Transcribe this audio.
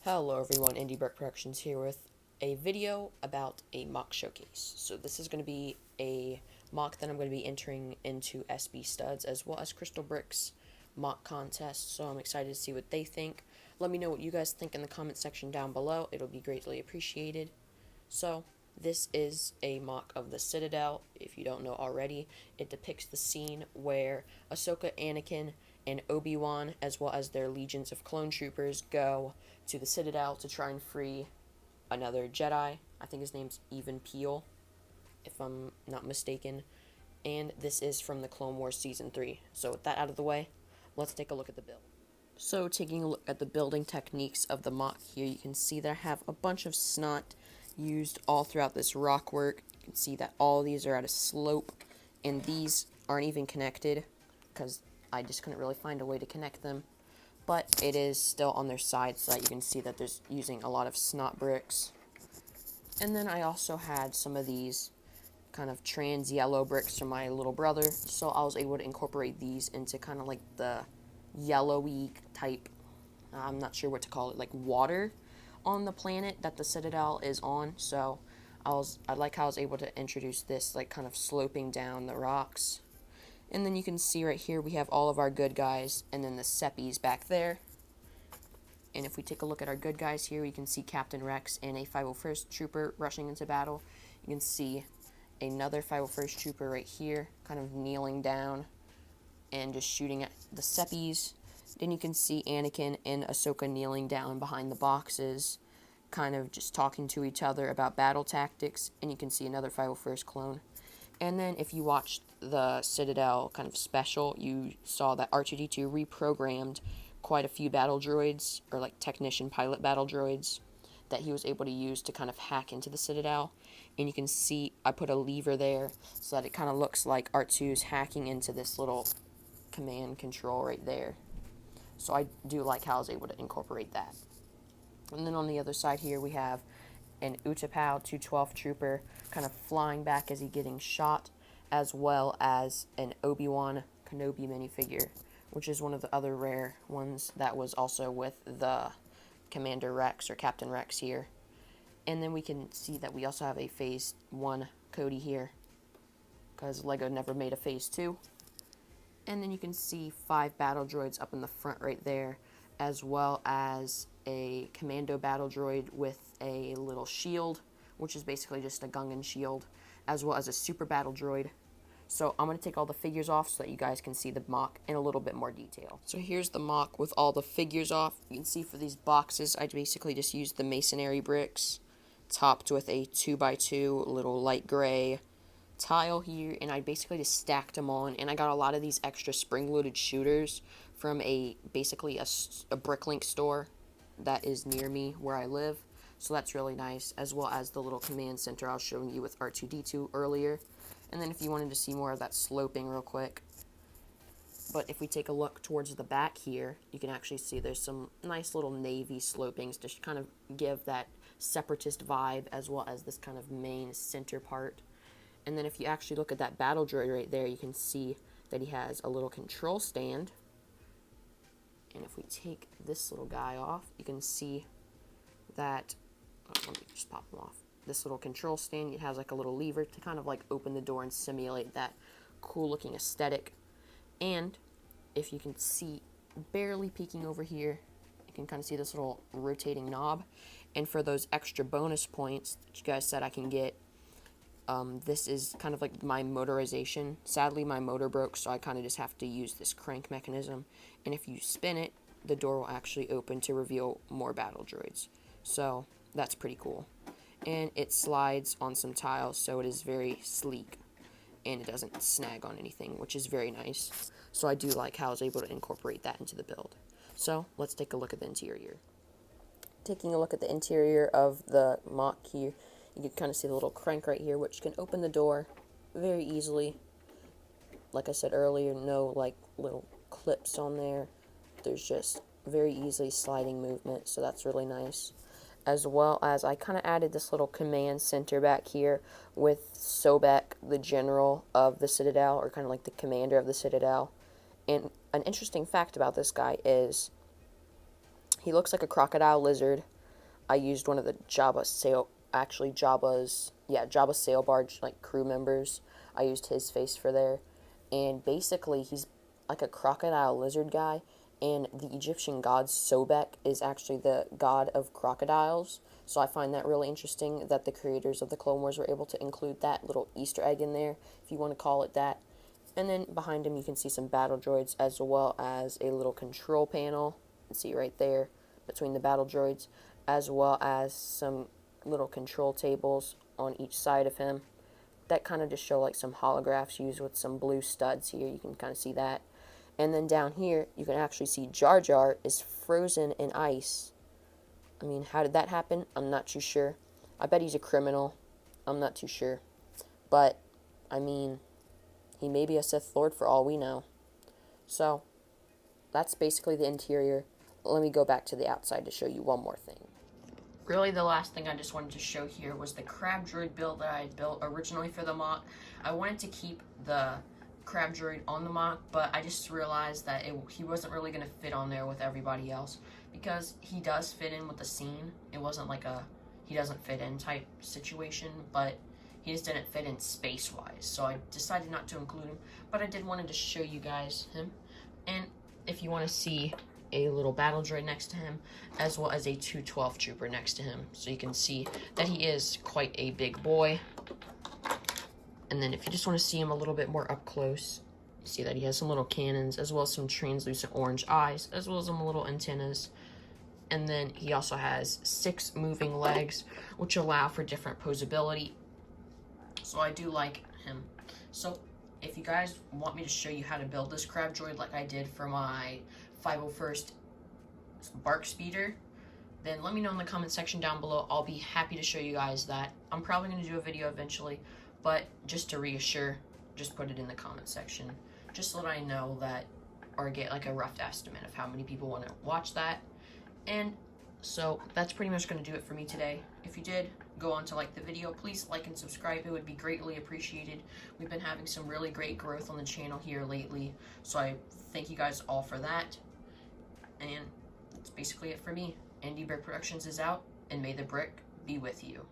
Hello everyone, Indie Brick Productions here with a video about a MOC showcase. So this is going to be a MOC that I'm going to be entering into SB Studs as well as Crystal Bricks MOC contest. So I'm excited to see what they think. Let me know what you guys think in the comment section down below. It'll be greatly appreciated. So this is a MOC of the Citadel. If you don't know already, it depicts the scene where Ahsoka, Anakin, and Obi-Wan, as well as their legions of clone troopers, go to the Citadel to try and free another Jedi. I think his name's Even Peel, if I'm not mistaken. And this is from the Clone Wars Season 3. So with that out of the way, let's take a look at the build. So taking a look at the building techniques of the MOC here, you can see that I have a bunch of snot used all throughout this rock work. You can see that all of these are at a slope, and these aren't even connected because I just couldn't really find a way to connect them. But it is still on their side so that you can see that there's using a lot of snot bricks. And then I also had some of these kind of trans yellow bricks from my little brother, so I was able to incorporate these into kind of like the yellowy type, I'm not sure what to call it, like water on the planet that the Citadel is on. So I like how I was able to introduce this like kind of sloping down the rocks. And then you can see right here we have all of our good guys and then the seppies back there. And if we take a look at our good guys here, we can see Captain Rex and a 501st Trooper rushing into battle. You can see another 501st Trooper right here kind of kneeling down and just shooting at the seppies. Then you can see Anakin and Ahsoka kneeling down behind the boxes, kind of just talking to each other about battle tactics. And you can see another 501st clone. And then if you watched the Citadel kind of special, you saw that R2-D2 reprogrammed quite a few battle droids, or like technician pilot battle droids, that he was able to use to kind of hack into the Citadel. And you can see I put a lever there so that it kind of looks like R2's hacking into this little command control right there. So I do like how I was able to incorporate that. And then on the other side here we have an Utapau 212 Trooper kind of flying back as he's getting shot, as well as an Obi-Wan Kenobi minifigure, which is one of the other rare ones that was also with the Commander Rex or Captain Rex here. And then we can see that we also have a Phase 1 Cody here, because LEGO never made a Phase 2. And then you can see 5 battle droids up in the front right there, as well as a commando battle droid with a little shield, which is basically just a Gungan shield, as well as a super battle droid. So I'm going to take all the figures off so that you guys can see the MOC in a little bit more detail. So here's the MOC with all the figures off. You can see for these boxes, I basically just used the masonry bricks, topped with a 2x2 little light gray tile here, and I basically just stacked them on. And I got a lot of these extra spring-loaded shooters from basically a Bricklink store that is near me where I live. So that's really nice, as well as the little command center I was showing you with R2-D2 earlier. And then if you wanted to see more of that sloping real quick. But if we take a look towards the back here, you can actually see there's some nice little navy slopings to kind of give that separatist vibe, as well as this kind of main center part. And then if you actually look at that battle droid right there, you can see that he has a little control stand. And if we take this little guy off, you can see that, let me just pop him off. This little control stand, it has like a little lever to kind of like open the door and simulate that cool looking aesthetic. And if you can see, barely peeking over here, you can kind of see this little rotating knob. And for those extra bonus points that you guys said I can get, this is kind of like my motorization. Sadly, my motor broke, so I kind of just have to use this crank mechanism. And if you spin it, the door will actually open to reveal more battle droids. So that's pretty cool. And it slides on some tiles, so it is very sleek. And it doesn't snag on anything, which is very nice. So I do like how I was able to incorporate that into the build. So let's take a look at the interior. Taking a look at the interior of the MOC here, you can kind of see the little crank right here, which can open the door very easily. Like I said earlier, no like little clips on there. There's just very easily sliding movement, so that's really nice. As well as I kind of added this little command center back here with Sobek, the general of the Citadel, or kind of like the commander of the Citadel. And an interesting fact about this guy is he looks like a crocodile lizard I used one of the Jabba's sail barge, like, crew members. I used his face for there. And basically, he's like a crocodile lizard guy, and the Egyptian god Sobek is actually the god of crocodiles. So I find that really interesting that the creators of the Clone Wars were able to include that little Easter egg in there, if you want to call it that. And then behind him you can see some battle droids as well as a little control panel. You can see right there between the battle droids, as well as some little control tables on each side of him. That kind of just show like some holographs used with some blue studs here. You can kind of see that. And then down here, you can actually see Jar Jar is frozen in ice. I mean, how did that happen? I'm not too sure. I bet he's a criminal. I'm not too sure. But, I mean, he may be a Sith Lord for all we know. So, that's basically the interior. Let me go back to the outside to show you one more thing. Really, the last thing I just wanted to show here was the crab droid build that I built originally for the MOC. I wanted to keep the crab droid on the MOC, but I just realized that he wasn't really going to fit on there with everybody else, because he does fit in with the scene. It wasn't like a he doesn't fit in type situation, but he just didn't fit in space-wise, so I decided not to include him. But I did wanted to show you guys him, and if you want to see a little battle droid next to him, as well as a 212 trooper next to him, so you can see that he is quite a big boy. And then if you just want to see him a little bit more up close, you see that he has some little cannons, as well as some translucent orange eyes, as well as some little antennas. And then he also has 6 moving legs, which allow for different posability. So I do like him. So if you guys want me to show you how to build this crab droid like I did for my 501st Bark Speeder, then let me know in the comment section down below. I'll be happy to show you guys that. I'm probably going to do a video eventually, but just to reassure, just put it in the comment section, just so that I know that, or get like a rough estimate of how many people want to watch that. And so that's pretty much going to do it for me today. If you did go on to like the video, please like and subscribe. It would be greatly appreciated. We've been having some really great growth on the channel here lately, so I thank you guys all for that. And that's basically it for me. Indie Brick Productions is out, and may the brick be with you.